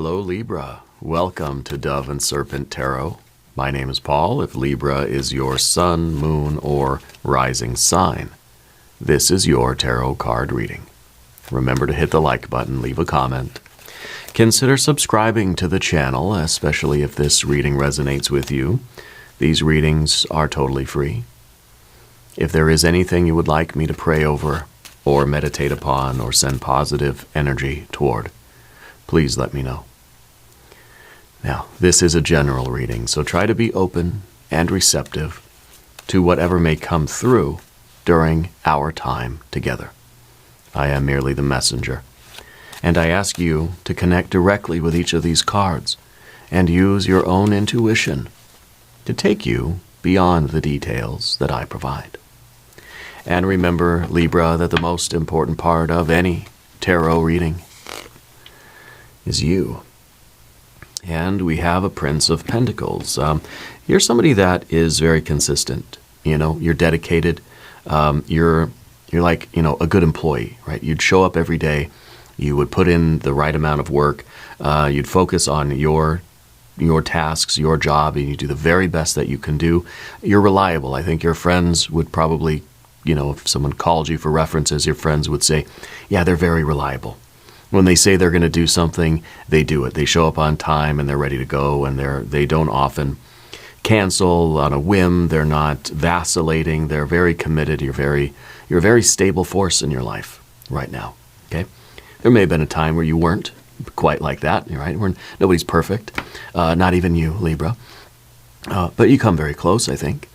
Hello Libra, welcome to Dove and Serpent Tarot. My name is Paul. If Libra is your sun, moon, or rising sign, this is your tarot card reading. Remember to hit the like button, leave a comment. Consider subscribing to the channel, especially if this reading resonates with you. These readings are totally free. If there is anything you would like me to pray over, or meditate upon, or send positive energy toward, please let me know. Now, this is a general reading, so try to be open and receptive to whatever may come through during our time together. I am merely the messenger, and I ask you to connect directly with each of these cards and use your own intuition to take you beyond the details that I provide. And remember, Libra, that the most important part of any tarot reading is you. And we have a Prince of Pentacles. You're somebody that is very consistent. You're dedicated. You're like, a good employee, right? You'd show up every day. You would put in the right amount of work. You'd focus on your tasks, your job, and you do the very best that you can do. You're reliable. I think your friends would probably, if someone called you for references, your friends would say, yeah, they're very reliable. When they say they're going to do something, they do it. They show up on time and they're ready to go, and they don't often cancel on a whim. They're not vacillating. They're very committed. You're a very stable force in your life right now. Okay? There may have been a time where you weren't quite like that, right? Nobody's perfect, not even you, Libra. But you come very close, I think.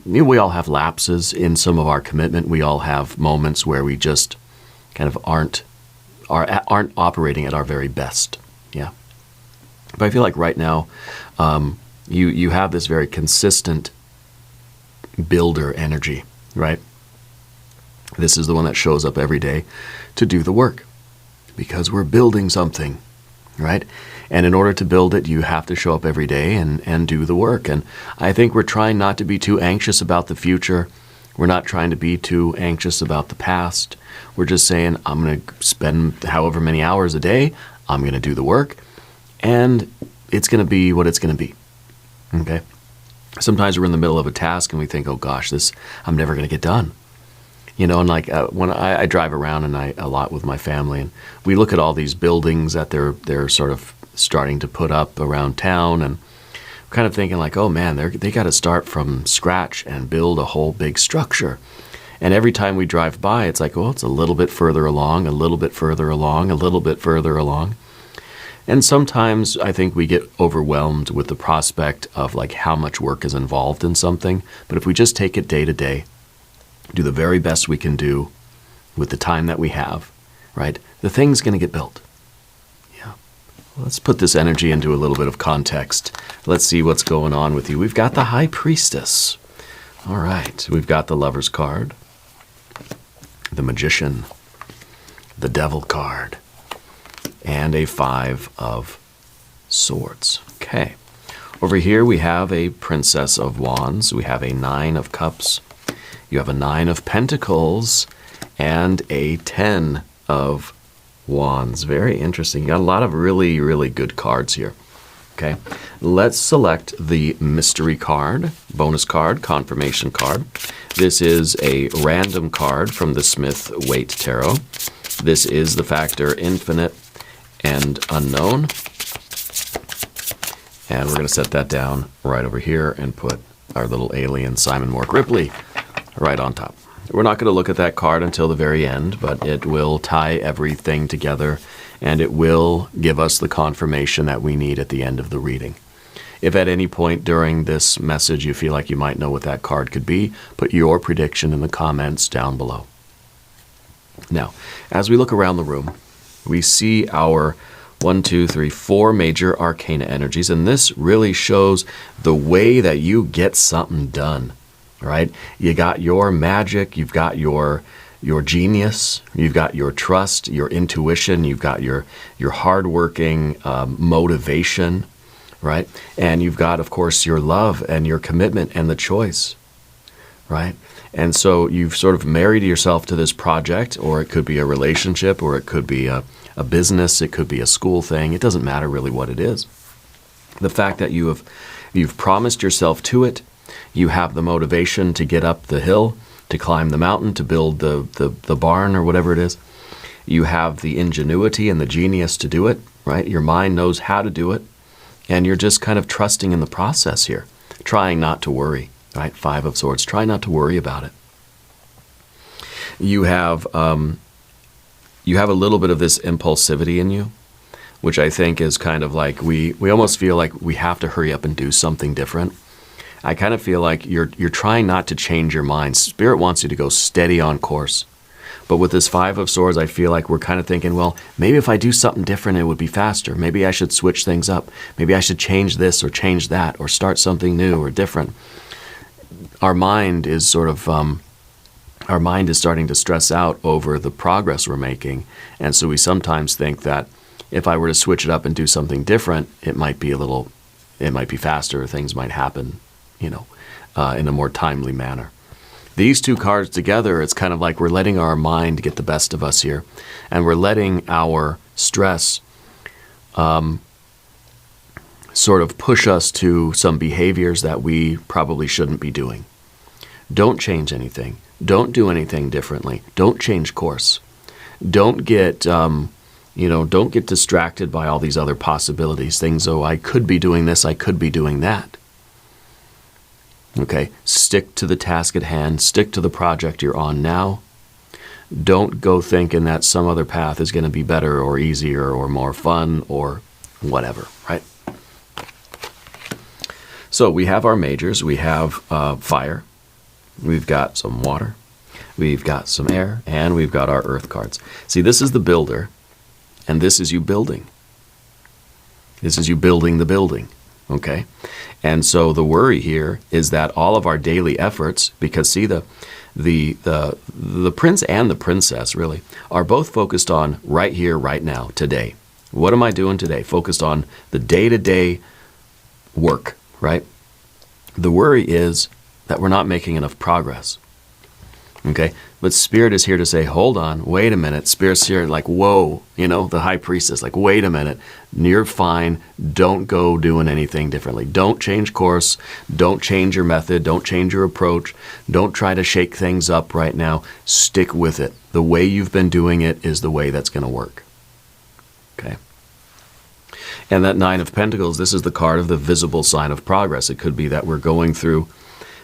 We all have lapses in some of our commitment. We all have moments where we just kind of aren't operating at our very best. Yeah. But I feel like right now, you have this very consistent builder energy, right? This is the one that shows up every day to do the work because we're building something, right? And in order to build it, you have to show up every day and do the work. And I think we're trying not to be too anxious about the future. We're not trying to be too anxious about the past. We're just saying, I'm going to spend however many hours a day, I'm going to do the work, and it's going to be what it's going to be. Okay? Sometimes we're in the middle of a task and we think, oh gosh, I'm never going to get done. And like when I drive around a lot with my family, and we look at all these buildings that they're sort of starting to put up around town, and kind of thinking like, oh man, they got to start from scratch and build a whole big structure. And every time we drive by, it's like, well, it's a little bit further along, a little bit further along, a little bit further along. And sometimes I think we get overwhelmed with the prospect of like how much work is involved in something. But if we just take it day to day, do the very best we can do with the time that we have, right, the thing's going to get built. Let's put this energy into a little bit of context. Let's see what's going on with you. We've got the High Priestess. All right. We've got the Lover's card, the Magician, the Devil card, and a 5 of Swords. Okay. Over here we have a Princess of Wands. We have a 9 of Cups. You have a 9 of Pentacles and a 10 of Wands. Very interesting. You got a lot of really, really good cards here. Okay, let's select the mystery card, bonus card, confirmation card. This is a random card from the Smith-Waite Tarot. This is the factor infinite and unknown. And we're going to set that down right over here and put our little alien Simon Mork Ripley right on top. We're not going to look at that card until the very end, but it will tie everything together, and it will give us the confirmation that we need at the end of the reading. If at any point during this message you feel like you might know what that card could be, put your prediction in the comments down below. Now, as we look around the room, we see our 4 major arcana energies, and this really shows the way that you get something done. Right? You got your magic, you've got your genius, you've got your trust, your intuition, you've got your hardworking motivation, right? And you've got, of course, your love and your commitment and the choice, right? And so you've sort of married yourself to this project, or it could be a relationship, or it could be a a business, it could be a school thing. It doesn't matter really what it is. The fact that you've promised yourself to it, you have the motivation to get up the hill, to climb the mountain, to build the barn or whatever it is. You have the ingenuity and the genius to do it, right? Your mind knows how to do it, and you're just kind of trusting in the process here, trying not to worry, right? Five of Swords, try not to worry about it. You have a little bit of this impulsivity in you, which I think is kind of like we almost feel like we have to hurry up and do something different. I kind of feel like you're trying not to change your mind. Spirit wants you to go steady on course. But with this Five of Swords, I feel like we're kind of thinking, well, maybe if I do something different, it would be faster. Maybe I should switch things up. Maybe I should change this or change that or start something new or different. Our mind is sort of, our mind is starting to stress out over the progress we're making. And so we sometimes think that if I were to switch it up and do something different, it might be faster, things might happen, in a more timely manner. These two cards together, it's kind of like we're letting our mind get the best of us here. And we're letting our stress sort of push us to some behaviors that we probably shouldn't be doing. Don't change anything. Don't do anything differently. Don't change course. Don't get, don't get distracted by all these other possibilities. Things, oh, I could be doing this, I could be doing that. Okay, stick to the task at hand, stick to the project you're on now. Don't go thinking that some other path is going to be better or easier or more fun or whatever, right? So we have our majors. We have fire, we've got some water, we've got some air, and we've got our earth cards. See, this is the builder, and this is you building. This is you building the building. Okay, and so the worry here is that all of our daily efforts, because see the prince and the princess really are both focused on right here, right now, today. What am I doing today? Focused on the day-to-day work, right? The worry is that we're not making enough progress. Okay, but Spirit is here to say, hold on, wait a minute. Spirit's here like, whoa, the high priestess, like, wait a minute, you're fine. Don't go doing anything differently. Don't change course. Don't change your method. Don't change your approach. Don't try to shake things up right now. Stick with it. The way you've been doing it is the way that's going to work. Okay. And that Nine of Pentacles, this is the card of the visible sign of progress. It could be that we're going through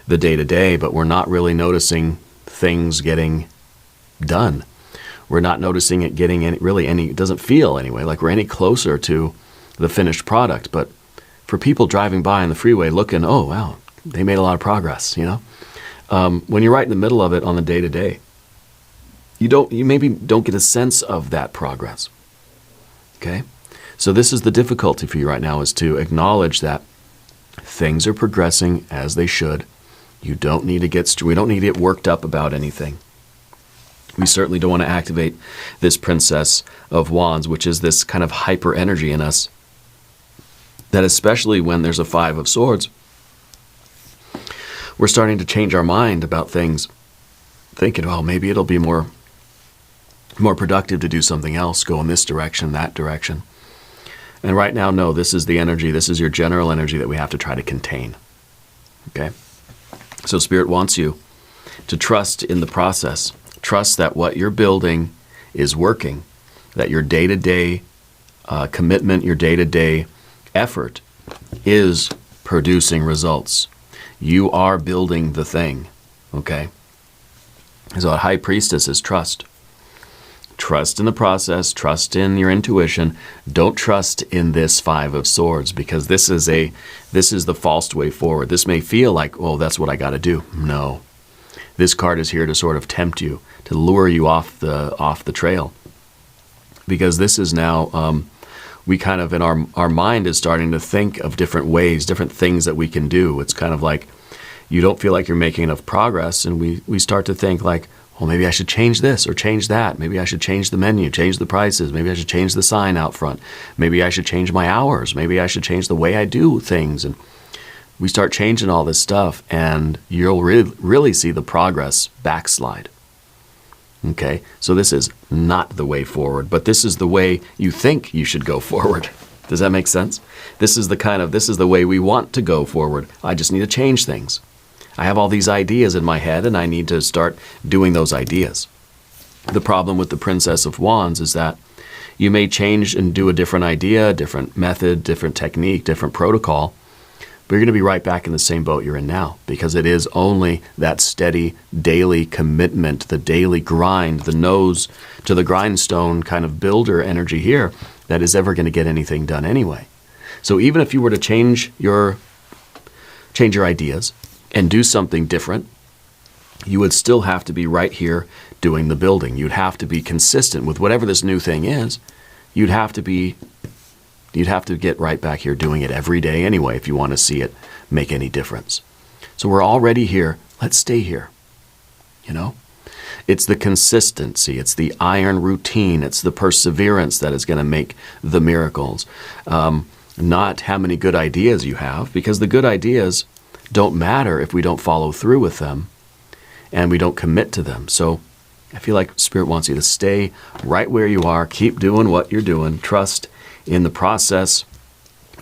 the day-to-day, but we're not really noticing things getting done. We're not noticing it getting it doesn't feel anyway like we're any closer to the finished product. But for people driving by on the freeway looking, oh wow, they made a lot of progress, when you're right in the middle of it on the day-to-day, you maybe don't get a sense of that progress. Okay, so this is the difficulty for you right now, is to acknowledge that things are progressing as they should. We don't need to get worked up about anything. We certainly don't want to activate this Princess of Wands, which is this kind of hyper energy in us, that especially when there's a Five of Swords, we're starting to change our mind about things, thinking, well, maybe it'll be more productive to do something else, go in this direction, that direction. And right now, no, this is the energy, this is your general energy that we have to try to contain. Okay? So Spirit wants you to trust in the process. Trust that what you're building is working, that your day-to-day commitment, your day-to-day effort is producing results. You are building the thing, okay? So a High Priestess is trust. Trust in the process, trust in your intuition. Don't trust in this Five of Swords, because this is the false way forward. This may feel like, oh, that's what I got to do. No. This card is here to sort of tempt you, to lure you off the trail. Because this is now, we kind of, in our mind is starting to think of different ways, different things that we can do. It's kind of like you don't feel like you're making enough progress, and we start to think like, well, maybe I should change this or change that. Maybe I should change the menu, change the prices. Maybe I should change the sign out front. Maybe I should change my hours. Maybe I should change the way I do things. And we start changing all this stuff, and you'll really see the progress backslide. Okay, so this is not the way forward, but this is the way you think you should go forward. Does that make sense? This is the way we want to go forward. I just need to change things. I have all these ideas in my head and I need to start doing those ideas. The problem with the Princess of Wands is that you may change and do a different idea, different method, different technique, different protocol, but you're going to be right back in the same boat you're in now, because it is only that steady daily commitment, the daily grind, the nose to the grindstone kind of builder energy here that is ever going to get anything done anyway. So even if you were to change your ideas and do something different, you would still have to be right here doing the building. You'd have to be consistent with whatever this new thing is. You'd have to get right back here doing it every day anyway if you want to see it make any difference. So we're already here. Let's stay here. You know? It's the consistency. It's the iron routine. It's the perseverance that is going to make the miracles. Not how many good ideas you have, because the good ideas don't matter if we don't follow through with them and we don't commit to them. So I feel like Spirit wants you to stay right where you are. Keep doing what you're doing. Trust in the process.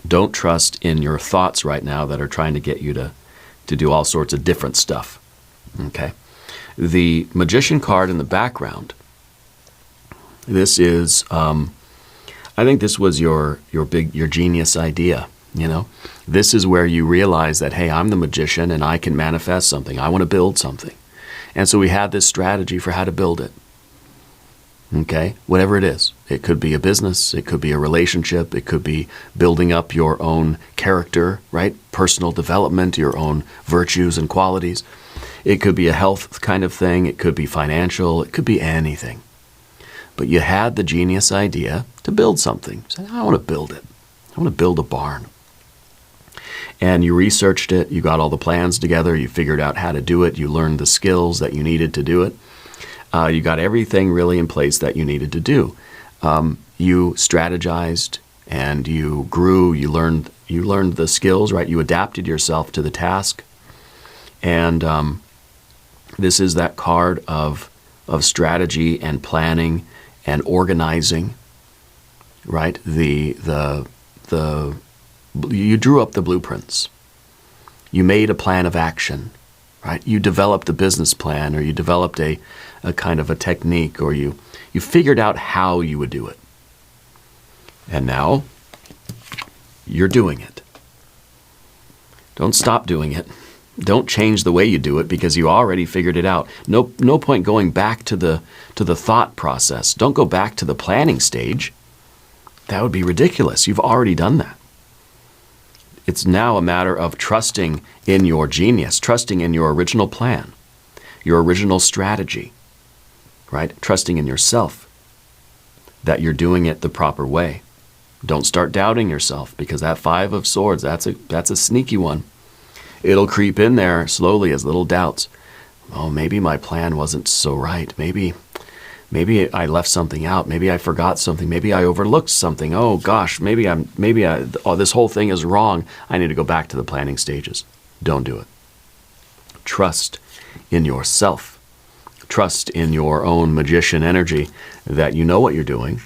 Don't trust in your thoughts right now that are trying to get you to do all sorts of different stuff. Okay? The Magician card in the background, this is, I think this was your genius idea, you know? This is where you realize that, hey, I'm the magician and I can manifest something. I want to build something. And so we had this strategy for how to build it. Okay? Whatever it is. It could be a business. It could be a relationship. It could be building up your own character, right? Personal development, your own virtues and qualities. It could be a health kind of thing. It could be financial. It could be anything. But you had the genius idea to build something. You said, I want to build it. I want to build a barn. And you researched it. You got all the plans together. You figured out how to do it. You learned the skills that you needed to do it. You got everything really in place that you needed to do. You strategized and you grew. You learned the skills, right? You adapted yourself to the task. And this is that card of strategy and planning and organizing, right? You drew up the blueprints. You made a plan of action, right? You developed a business plan, or you developed a kind of a technique, or you figured out how you would do it. And now you're doing it. Don't stop doing it. Don't change the way you do it because you already figured it out. No point going back to the thought process. Don't go back to the planning stage. That would be ridiculous. You've already done that. It's now a matter of trusting in your genius, trusting in your original plan, your original strategy, right? Trusting in yourself that you're doing it the proper way. Don't start doubting yourself, because that Five of Swords, that's a sneaky one. It'll creep in there slowly as little doubts. Oh, maybe my plan wasn't so right. Maybe I left something out. Maybe I forgot something. Maybe I overlooked something. Oh gosh, this whole thing is wrong. I need to go back to the planning stages. Don't do it. Trust in yourself. Trust in your own magician energy that you know what you're doing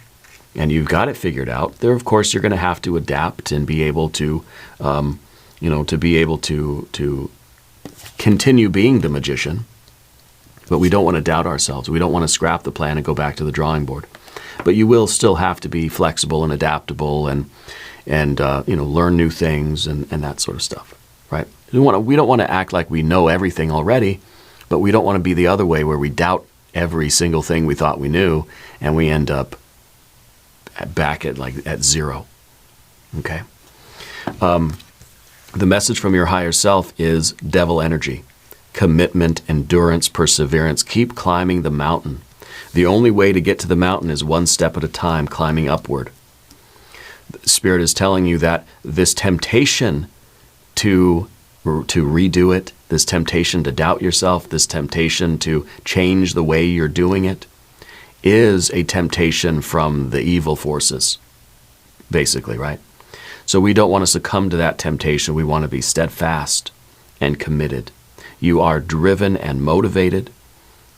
and you've got it figured out. There, of course, you're going to have to adapt and be able to, to be able to continue being the magician. But we don't want to doubt ourselves. We don't want to scrap the plan and go back to the drawing board. But you will still have to be flexible and adaptable and learn new things and that sort of stuff, right? We don't want to act like we know everything already, but we don't want to be the other way where we doubt every single thing we thought we knew and we end up back at zero. Okay? The message from your higher self is devil energy. Commitment, endurance, perseverance. Keep climbing the mountain. The only way to get to the mountain is one step at a time, climbing upward. Spirit is telling you that this temptation to redo it, this temptation to doubt yourself, this temptation to change the way you're doing it, is a temptation from the evil forces, basically, right? So we don't want to succumb to that temptation. We want to be steadfast and committed. You are driven and motivated,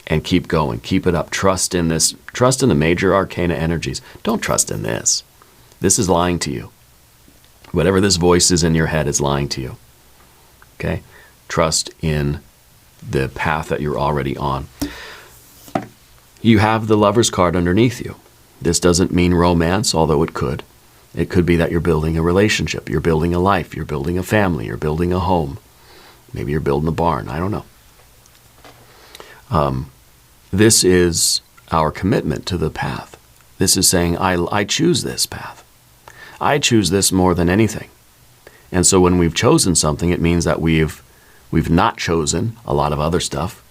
and keep going. Keep it up. Trust in this. Trust in the major arcana energies. Don't trust in this. This is lying to you. Whatever this voice is in your head is lying to you. Okay? Trust in the path that you're already on. You have the Lover's card underneath you. This doesn't mean romance, although it could. It could be that you're building a relationship, you're building a life, you're building a family, you're building a home. Maybe you're building a barn. I don't know. This is our commitment to the path. This is saying, I choose this path. I choose this more than anything. And so when we've chosen something, it means that we've not chosen a lot of other stuff.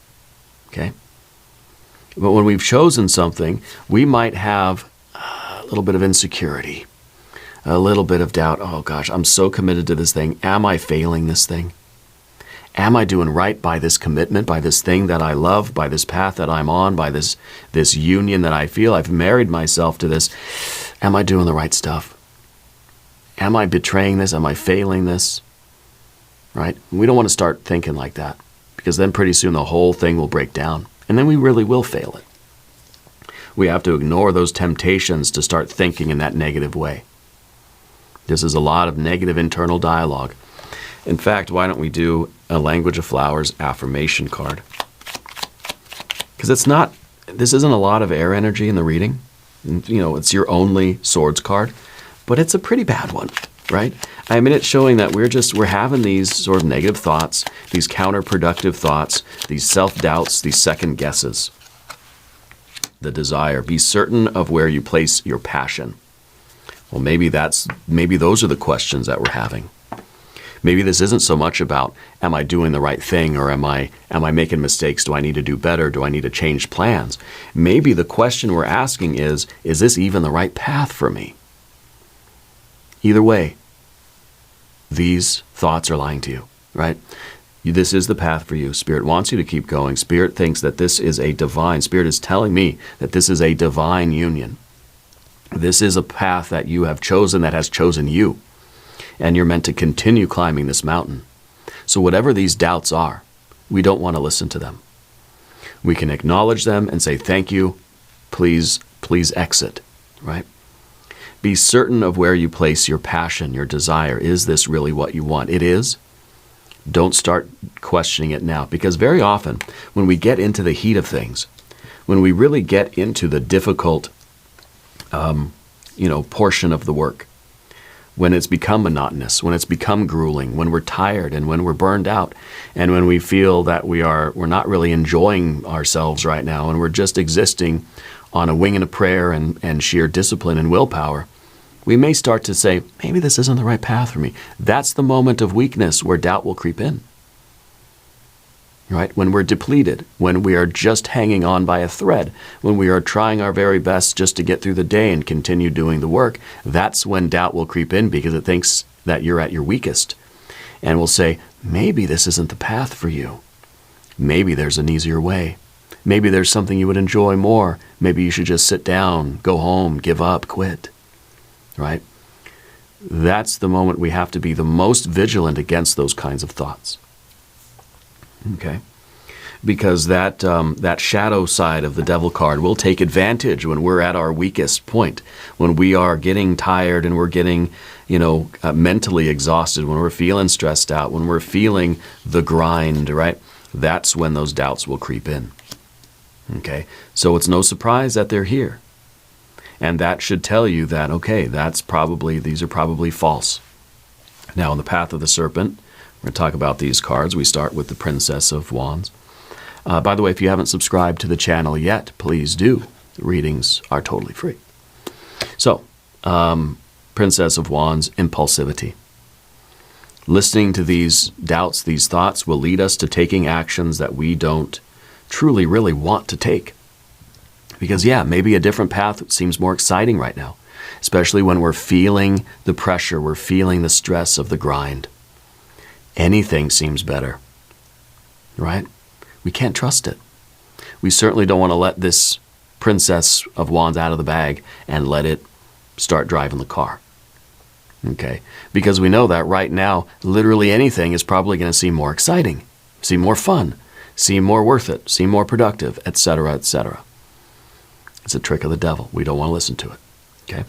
Okay? But when we've chosen something, we might have a little bit of insecurity, a little bit of doubt. Oh gosh, I'm so committed to this thing. Am I failing this thing? Am I doing right by this commitment, by this thing that I love, by this path that I'm on, by this union that I feel? I've married myself to this. Am I doing the right stuff? Am I betraying this? Am I failing this? Right? We don't want to start thinking like that, because then pretty soon the whole thing will break down, and then we really will fail it. We have to ignore those temptations to start thinking in that negative way. This is a lot of negative internal dialogue. In fact, why don't we do a Language of Flowers affirmation card? Because this isn't a lot of air energy in the reading. You know, it's your only swords card, but it's a pretty bad one, right? I mean, it's showing that we're having these sort of negative thoughts, these counterproductive thoughts, these self-doubts, these second guesses. The desire. Be certain of where you place your passion. Well, maybe those are the questions that we're having. Maybe this isn't so much about, am I doing the right thing, or am I making mistakes? Do I need to do better? Do I need to change plans? Maybe the question we're asking is this even the right path for me? Either way, these thoughts are lying to you, right? This is the path for you. Spirit wants you to keep going. Spirit thinks that this is a divine. Spirit is telling me that this is a divine union. This is a path that you have chosen, that has chosen you. And you're meant to continue climbing this mountain. So whatever these doubts are, we don't want to listen to them. We can acknowledge them and say, thank you, please exit, right? Be certain of where you place your passion, your desire. Is this really what you want? It is. Don't start questioning it now, because very often when we get into the heat of things, when we really get into the difficult, portion of the work, when it's become monotonous, when it's become grueling, when we're tired and when we're burned out, and when we feel that we're not really enjoying ourselves right now, and we're just existing on a wing and a prayer and sheer discipline and willpower, we may start to say, maybe this isn't the right path for me. That's the moment of weakness where doubt will creep in. Right? When we're depleted, when we are just hanging on by a thread, when we are trying our very best just to get through the day and continue doing the work, that's when doubt will creep in, because it thinks that you're at your weakest. And will say, maybe this isn't the path for you. Maybe there's an easier way. Maybe there's something you would enjoy more. Maybe you should just sit down, go home, give up, quit. Right? That's the moment we have to be the most vigilant against those kinds of thoughts. Okay? Because that shadow side of the devil card will take advantage when we're at our weakest point, when we are getting tired and we're getting, mentally exhausted, when we're feeling stressed out, when we're feeling the grind, right? That's when those doubts will creep in. Okay? So it's no surprise that they're here. And that should tell you that, okay, these are probably false. Now, in the Path of the Serpent, we're going to talk about these cards. We start with the Princess of Wands. By the way, if you haven't subscribed to the channel yet, please do. The readings are totally free. So, Princess of Wands, impulsivity. Listening to these doubts, these thoughts, will lead us to taking actions that we don't truly, really want to take. Because, maybe a different path seems more exciting right now, especially when we're feeling the pressure, we're feeling the stress of the grind. Anything seems better, right? We can't trust it. We certainly don't want to let this Princess of Wands out of the bag and let it start driving the car, okay? Because we know that right now, literally anything is probably going to seem more exciting, seem more fun, seem more worth it, seem more productive, etc., etc. It's a trick of the devil. We don't want to listen to it. Okay?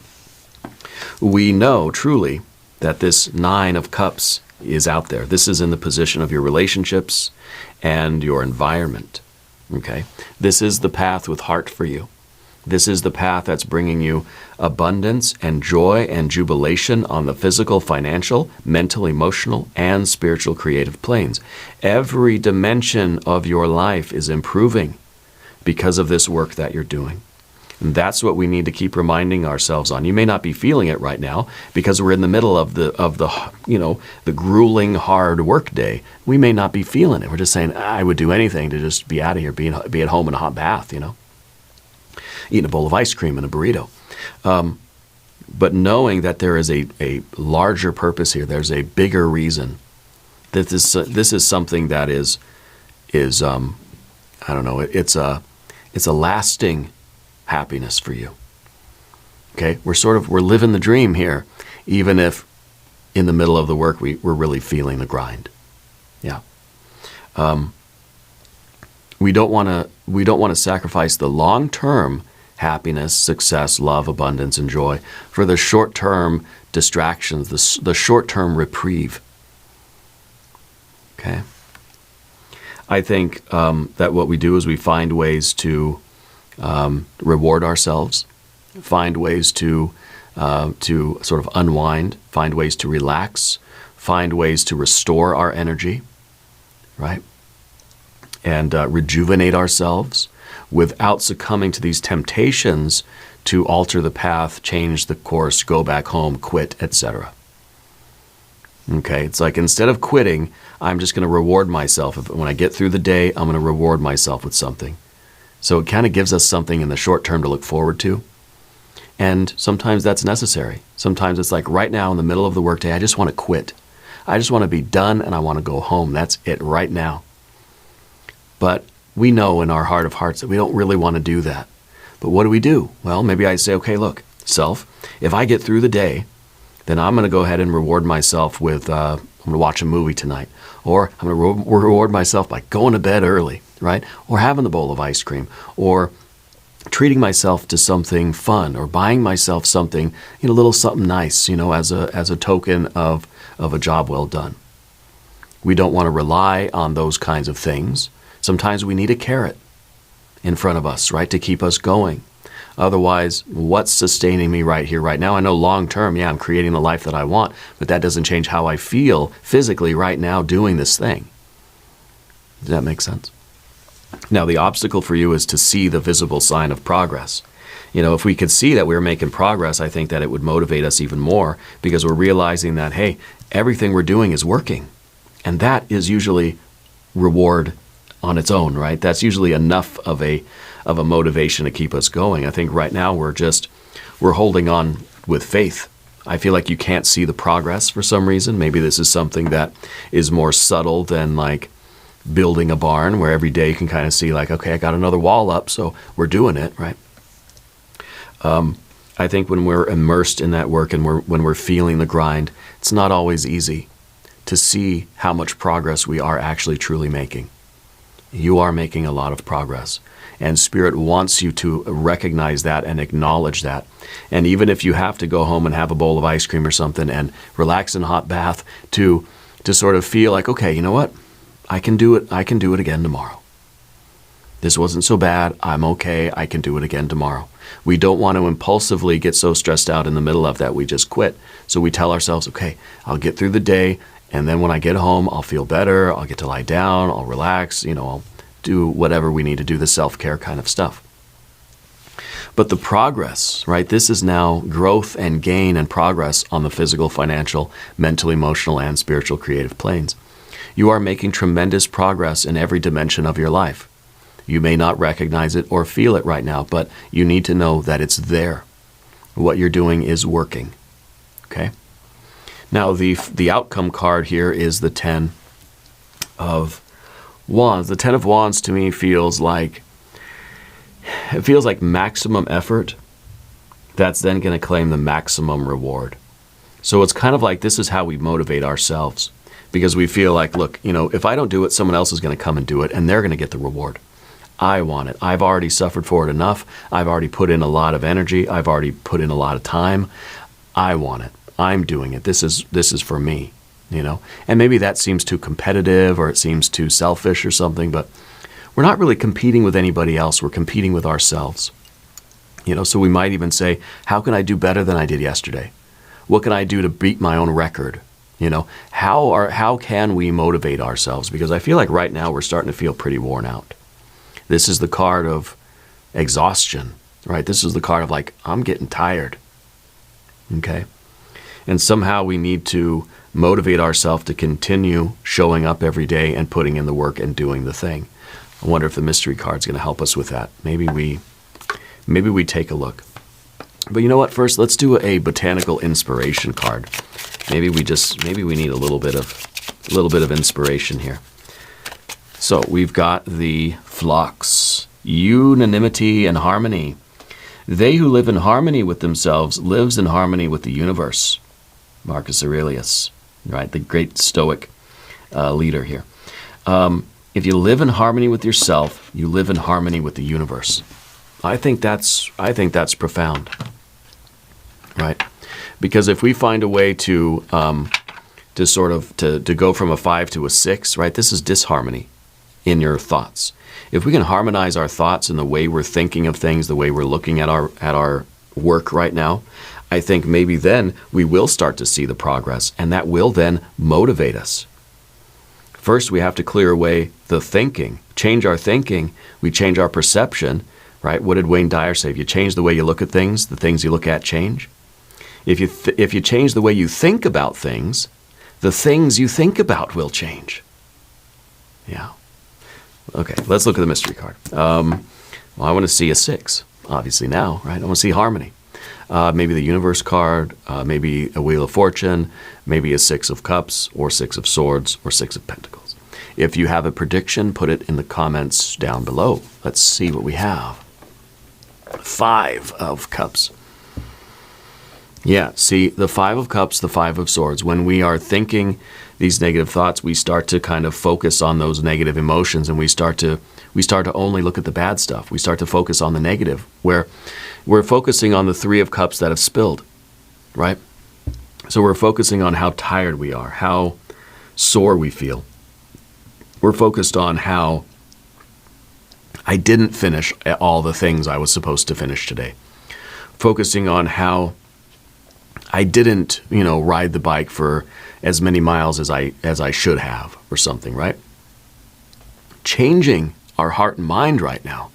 We know truly that this 9 of Cups is out there. This is in the position of your relationships and your environment. Okay? This is the path with heart for you. This is the path that's bringing you abundance and joy and jubilation on the physical, financial, mental, emotional, and spiritual creative planes. Every dimension of your life is improving because of this work that you're doing. And that's what we need to keep reminding ourselves on. You may not be feeling it right now because we're in the middle of the grueling, hard work day. We may not be feeling it. We're just saying, I would do anything to just be out of here, be at home in a hot bath, eating a bowl of ice cream and a burrito. But knowing that there is a larger purpose here, there's a bigger reason. That this is something that is I don't know, it's a lasting happiness for you. Okay? We're living the dream here, even if in the middle of the work we're really feeling the grind. Yeah. We don't want to sacrifice the long-term happiness, success, love, abundance, and joy for the short-term distractions, the short-term reprieve. Okay? I think that what we do is we find ways to reward ourselves, find ways to sort of unwind, find ways to relax, find ways to restore our energy, right? And rejuvenate ourselves without succumbing to these temptations to alter the path, change the course, go back home, quit, etc. Okay, it's like instead of quitting, I'm just going to reward myself. When I get through the day, I'm going to reward myself with something. So it kind of gives us something in the short term to look forward to. And sometimes that's necessary. Sometimes it's like right now in the middle of the workday, I just want to quit. I just want to be done and I want to go home. That's it right now. But we know in our heart of hearts that we don't really want to do that. But what do? Well, maybe I say, okay, look, self, if I get through the day, then I'm going to go ahead and reward myself with, I'm going to watch a movie tonight. Or I'm going to reward myself by going to bed early, right? Or having the bowl of ice cream. Or treating myself to something fun. Or buying myself something, a little something nice, as a token of a job well done. We don't want to rely on those kinds of things. Sometimes we need a carrot in front of us, right, to keep us going. Otherwise, what's sustaining me right here, right now? I know long term, yeah, I'm creating the life that I want, but that doesn't change how I feel physically right now doing this thing. Does that make sense? Now, the obstacle for you is to see the visible sign of progress. If we could see that we're making progress, I think that it would motivate us even more because we're realizing that, hey, everything we're doing is working. And that is usually reward on its own, right? That's usually enough of a motivation to keep us going. I think right now we're holding on with faith. I feel like you can't see the progress for some reason. Maybe this is something that is more subtle than like building a barn where every day you can kind of see like, okay, I got another wall up, so we're doing it, right? I think when we're immersed in that work and when we're feeling the grind, it's not always easy to see how much progress we are actually truly making. You are making a lot of progress. And Spirit wants you to recognize that and acknowledge that. And even if you have to go home and have a bowl of ice cream or something and relax in a hot bath to sort of feel like, okay, you know what? I can do it. I can do it again tomorrow. This wasn't so bad. I'm okay. I can do it again tomorrow. We don't want to impulsively get so stressed out in the middle of that we just quit. So we tell ourselves, okay, I'll get through the day. And then when I get home, I'll feel better. I'll get to lie down. I'll relax. I'll do whatever we need to do, the self-care kind of stuff. But the progress, right? This is now growth and gain and progress on the physical, financial, mental, emotional, and spiritual creative planes. You are making tremendous progress in every dimension of your life. You may not recognize it or feel it right now, but you need to know that it's there. What you're doing is working. Okay? Now, the outcome card here is the 10 of Wands. The 10 of Wands to me feels like maximum effort that's then going to claim the maximum reward. So it's kind of like this is how we motivate ourselves. because we feel like, look, if I don't do it, someone else is going to come and do it, and they're going to get the reward. I want it. I've already suffered for it enough. I've already put in a lot of energy. I've already put in a lot of time. I want it. I'm doing it. This is for me, And maybe that seems too competitive, or it seems too selfish or something, but we're not really competing with anybody else. We're competing with ourselves. So we might even say, how can I do better than I did yesterday? What can I do to beat my own record? How can we motivate ourselves? Because I feel like right now we're starting to feel pretty worn out. This is the card of exhaustion, right? This is the card of like, I'm getting tired. Okay? And somehow we need to motivate ourselves to continue showing up every day and putting in the work and doing the thing. I wonder if the mystery card's going to help us with that. Maybe we take a look. But you know what? First, let's do a botanical inspiration card. Maybe we need a little bit of inspiration here. So we've got the phlox, unanimity and harmony. They who live in harmony with themselves lives in harmony with the universe. Marcus Aurelius, right? The great Stoic leader here. If you live in harmony with yourself, you live in harmony with the universe. I think that's profound, right? Because if we find a way to go from a 5 to a 6, right? This is disharmony in your thoughts. If we can harmonize our thoughts and the way we're thinking of things, the way we're looking at our work right now, I think maybe then we will start to see the progress, and that will then motivate us. First, we have to clear away the thinking, change our thinking. We change our perception, right? What did Wayne Dyer say? If you change the way you look at things, the things you look at change. If you change the way you think about things, the things you think about will change. Yeah. Okay, let's look at the mystery card. Well, I want to see a 6, obviously now, right? I want to see harmony. Maybe the universe card, maybe a wheel of fortune, maybe a 6 of cups, or 6 of swords, or 6 of pentacles. If you have a prediction, put it in the comments down below. Let's see what we have. 5 of cups. Yeah, see, the 5 of cups, the 5 of swords. When we are thinking these negative thoughts, we start to kind of focus on those negative emotions, and we start to only look at the bad stuff. We start to focus on the negative, where we're focusing on the 3 of cups that have spilled, right? So we're focusing on how tired we are, how sore we feel. We're focused on how I didn't finish all the things I was supposed to finish today. Focusing on how I didn't, ride the bike for as many miles as I should have, or something, right? Changing our heart and mind right now,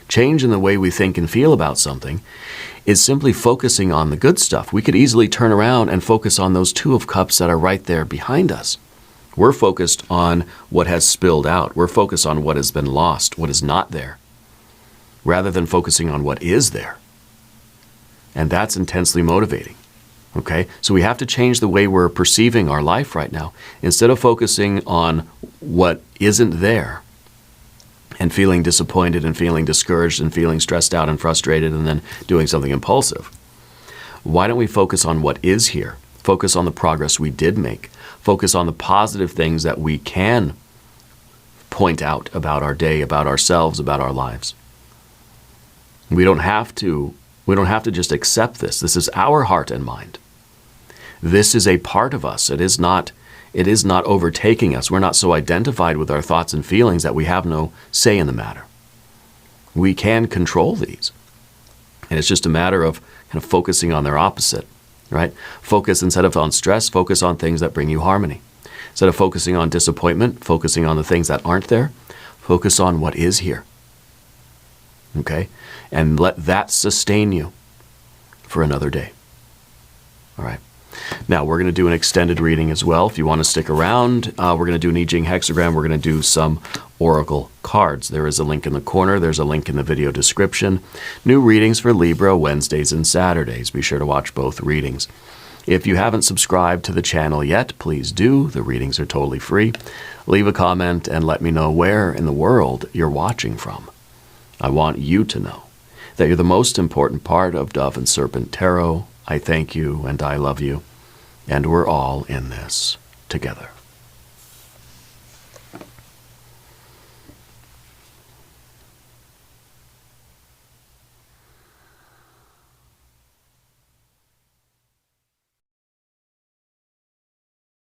changing the way we think and feel about something, is simply focusing on the good stuff. We could easily turn around and focus on those 2 of cups that are right there behind us. We're focused on what has spilled out. We're focused on what has been lost, what is not there, rather than focusing on what is there. And that's intensely motivating. Okay, so we have to change the way we're perceiving our life right now. Instead of focusing on what isn't there and feeling disappointed and feeling discouraged and feeling stressed out and frustrated and then doing something impulsive, why don't we focus on what is here? Focus on the progress we did make. Focus on the positive things that we can point out about our day, about ourselves, about our lives. We don't have to just accept this. This is our heart and mind. This is a part of us. It is not overtaking us. We're not so identified with our thoughts and feelings that we have no say in the matter. We can control these. And it's just a matter of kind of focusing on their opposite, right? Focus, instead of on stress, focus on things that bring you harmony. Instead of focusing on disappointment, focusing on the things that aren't there, focus on what is here. Okay? And let that sustain you for another day. All right. Now, we're going to do an extended reading as well. If you want to stick around, we're going to do an I Ching hexagram. We're going to do some oracle cards. There is a link in the corner. There's a link in the video description. New readings for Libra, Wednesdays and Saturdays. Be sure to watch both readings. If you haven't subscribed to the channel yet, please do. The readings are totally free. Leave a comment and let me know where in the world you're watching from. I want you to know that you're the most important part of Dove and Serpent Tarot. I thank you and I love you, and we're all in this together.